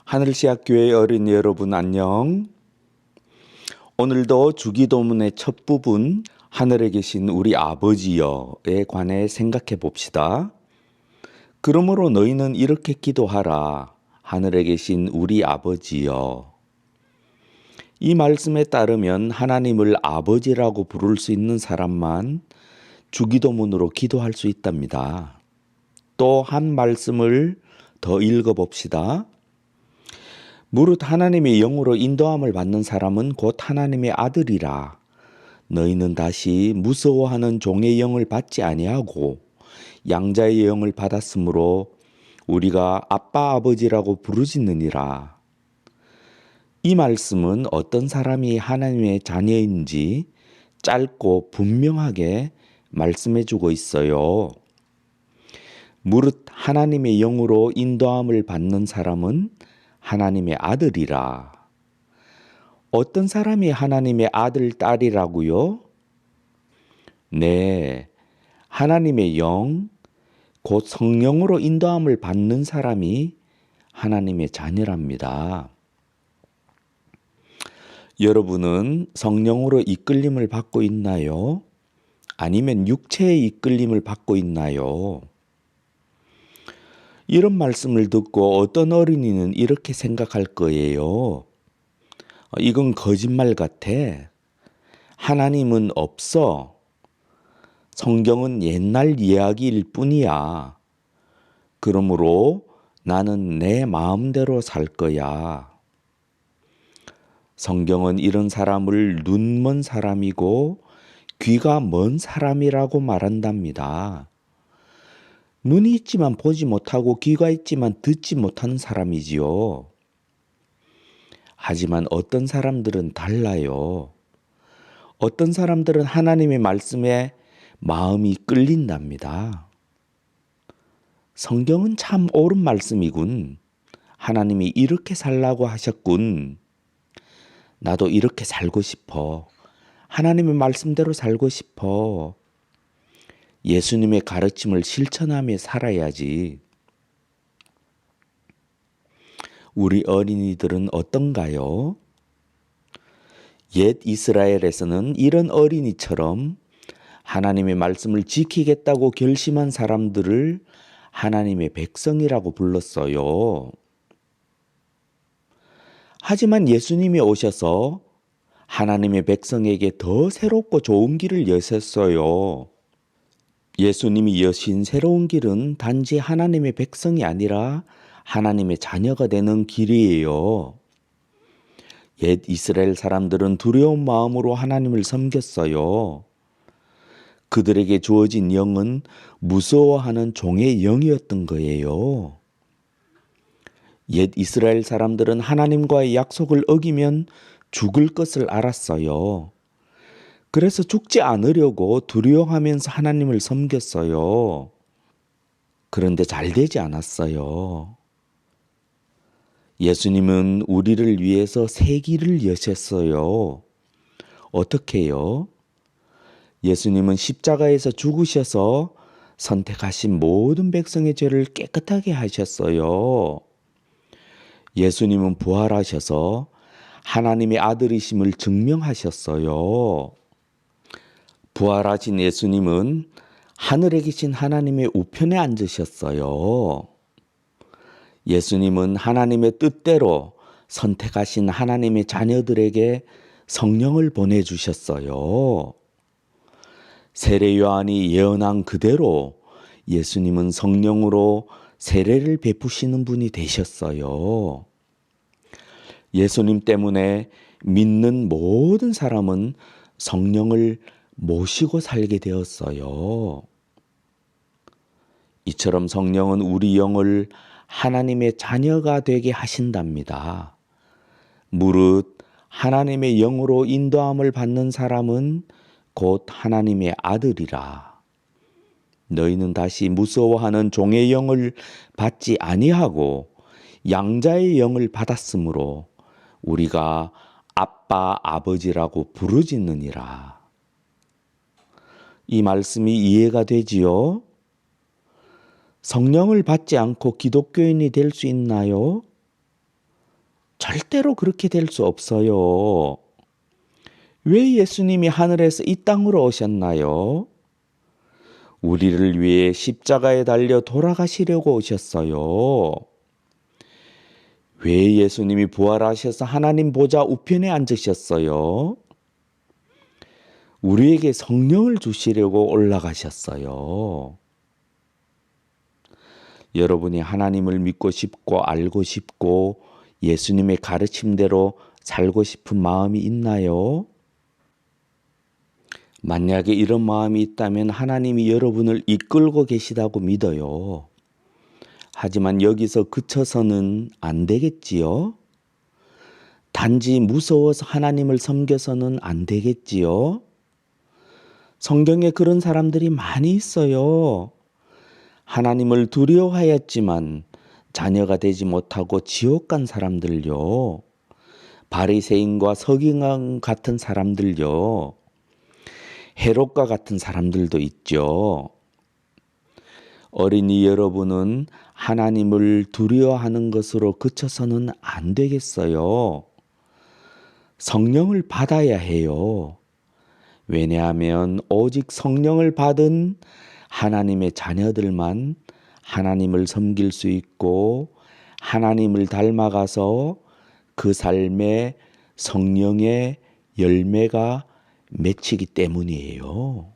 하늘시학교의 어린이 여러분 안녕. 오늘도 주기도문의 첫 부분 하늘에 계신 우리 아버지여에 관해 생각해 봅시다. 그러므로 너희는 이렇게 기도하라. 하늘에 계신 우리 아버지여. 이 말씀에 따르면 하나님을 아버지라고 부를 수 있는 사람만 주기도문으로 기도할 수 있답니다. 또 한 말씀을 더 읽어 봅시다. 무릇 하나님의 영으로 인도함을 받는 사람은 곧 하나님의 아들이라. 너희는 다시 무서워하는 종의 영을 받지 아니하고 양자의 영을 받았으므로 우리가 아빠 아버지라고 부르짖느니라. 이 말씀은 어떤 사람이 하나님의 자녀인지 짧고 분명하게 말씀해 주고 있어요. 무릇 하나님의 영으로 인도함을 받는 사람은 하나님의 아들이라. 어떤 사람이 하나님의 아들, 딸이라고요? 네, 하나님의 영, 곧 성령으로 인도함을 받는 사람이 하나님의 자녀랍니다. 여러분은 성령으로 이끌림을 받고 있나요? 아니면 육체의 이끌림을 받고 있나요? 이런 말씀을 듣고 어떤 어린이는 이렇게 생각할 거예요. 이건 거짓말 같아. 하나님은 없어. 성경은 옛날 이야기일 뿐이야. 그러므로 나는 내 마음대로 살 거야. 성경은 이런 사람을 눈먼 사람이고 귀가 먼 사람이라고 말한답니다. 눈이 있지만 보지 못하고 귀가 있지만 듣지 못하는 사람이지요. 하지만 어떤 사람들은 달라요. 어떤 사람들은 하나님의 말씀에 마음이 끌린답니다. 성경은 참 옳은 말씀이군. 하나님이 이렇게 살라고 하셨군. 나도 이렇게 살고 싶어. 하나님의 말씀대로 살고 싶어. 예수님의 가르침을 실천하며 살아야지. 우리 어린이들은 어떤가요? 옛 이스라엘에서는 이런 어린이처럼 하나님의 말씀을 지키겠다고 결심한 사람들을 하나님의 백성이라고 불렀어요. 하지만 예수님이 오셔서 하나님의 백성에게 더 새롭고 좋은 길을 여셨어요. 예수님이 여신 새로운 길은 단지 하나님의 백성이 아니라 하나님의 자녀가 되는 길이에요. 옛 이스라엘 사람들은 두려운 마음으로 하나님을 섬겼어요. 그들에게 주어진 영은 무서워하는 종의 영이었던 거예요. 옛 이스라엘 사람들은 하나님과의 약속을 어기면 죽을 것을 알았어요. 그래서 죽지 않으려고 두려워하면서 하나님을 섬겼어요. 그런데 잘 되지 않았어요. 예수님은 우리를 위해서 새 길을 여셨어요. 어떻게요? 예수님은 십자가에서 죽으셔서 선택하신 모든 백성의 죄를 깨끗하게 하셨어요. 예수님은 부활하셔서 하나님의 아들이심을 증명하셨어요. 부활하신 예수님은 하늘에 계신 하나님의 우편에 앉으셨어요. 예수님은 하나님의 뜻대로 선택하신 하나님의 자녀들에게 성령을 보내주셨어요. 세례 요한이 예언한 그대로 예수님은 성령으로 세례를 베푸시는 분이 되셨어요. 예수님 때문에 믿는 모든 사람은 성령을 모시고 살게 되었어요. 이처럼 성령은 우리 영을 하나님의 자녀가 되게 하신답니다. 무릇 하나님의 영으로 인도함을 받는 사람은 곧 하나님의 아들이라. 너희는 다시 무서워하는 종의 영을 받지 아니하고 양자의 영을 받았으므로 우리가 아빠 아버지라고 부르짖느니라. 이 말씀이 이해가 되지요? 성령을 받지 않고 기독교인이 될 수 있나요? 절대로 그렇게 될 수 없어요. 왜 예수님이 하늘에서 이 땅으로 오셨나요? 우리를 위해 십자가에 달려 돌아가시려고 오셨어요. 왜 예수님이 부활하셔서 하나님 보좌 우편에 앉으셨어요? 우리에게 성령을 주시려고 올라가셨어요. 여러분이 하나님을 믿고 싶고 알고 싶고 예수님의 가르침대로 살고 싶은 마음이 있나요? 만약에 이런 마음이 있다면 하나님이 여러분을 이끌고 계시다고 믿어요. 하지만 여기서 그쳐서는 안 되겠지요? 단지 무서워서 하나님을 섬겨서는 안 되겠지요? 성경에 그런 사람들이 많이 있어요. 하나님을 두려워하였지만 자녀가 되지 못하고 지옥 간 사람들요. 바리새인과 서기관 같은 사람들요. 헤롯과 같은 사람들도 있죠. 어린이 여러분은 하나님을 두려워하는 것으로 그쳐서는 안 되겠어요. 성령을 받아야 해요. 왜냐하면 오직 성령을 받은 하나님의 자녀들만 하나님을 섬길 수 있고 하나님을 닮아가서 그 삶에 성령의 열매가 맺히기 때문이에요.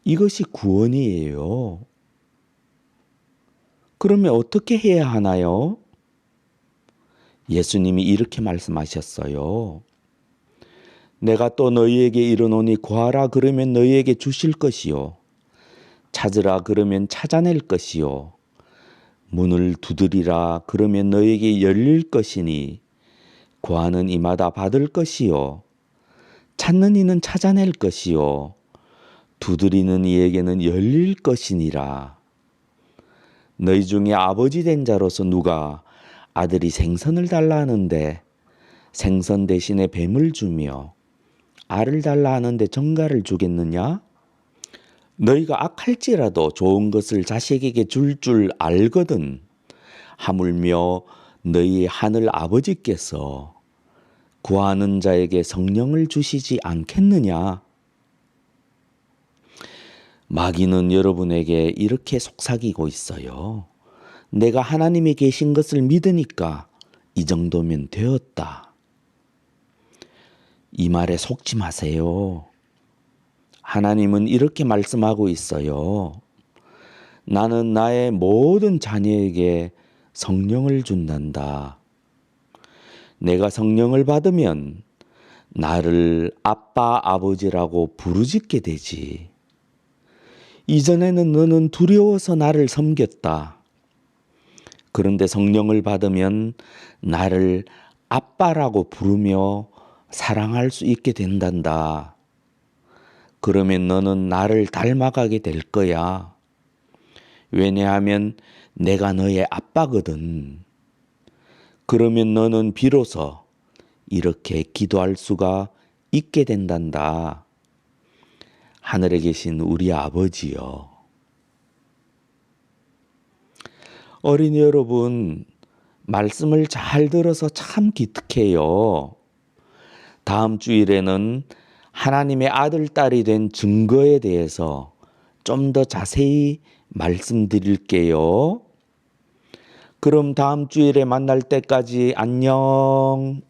이것이 구원이에요. 그러면 어떻게 해야 하나요? 예수님이 이렇게 말씀하셨어요. 내가 또 너희에게 이르노니 구하라 그러면 너희에게 주실 것이요. 찾으라 그러면 찾아낼 것이요. 문을 두드리라 그러면 너희에게 열릴 것이니 구하는 이마다 받을 것이요. 찾는 이는 찾아낼 것이요. 두드리는 이에게는 열릴 것이니라. 너희 중에 아버지 된 자로서 누가 아들이 생선을 달라 하는데 생선 대신에 뱀을 주며 알을 달라 하는데 정갈을 주겠느냐? 너희가 악할지라도 좋은 것을 자식에게 줄 알거든. 하물며 너희 하늘 아버지께서 구하는 자에게 성령을 주시지 않겠느냐? 마귀는 여러분에게 이렇게 속삭이고 있어요. 내가 하나님이 계신 것을 믿으니까 이 정도면 되었다. 이 말에 속지 마세요. 하나님은 이렇게 말씀하고 있어요. 나는 나의 모든 자녀에게 성령을 준단다. 내가 성령을 받으면 나를 아빠, 아버지라고 부르짖게 되지. 이전에는 너는 두려워서 나를 섬겼다. 그런데 성령을 받으면 나를 아빠라고 부르며 사랑할 수 있게 된단다. 그러면 너는 나를 닮아가게 될 거야. 왜냐하면 내가 너의 아빠거든. 그러면 너는 비로소 이렇게 기도할 수가 있게 된단다. 하늘에 계신 우리 아버지요. 어린이 여러분, 말씀을 잘 들어서 참 기특해요. 다음 주일에는 하나님의 아들, 딸이 된 증거에 대해서 좀 더 자세히 말씀드릴게요. 그럼 다음 주일에 만날 때까지 안녕.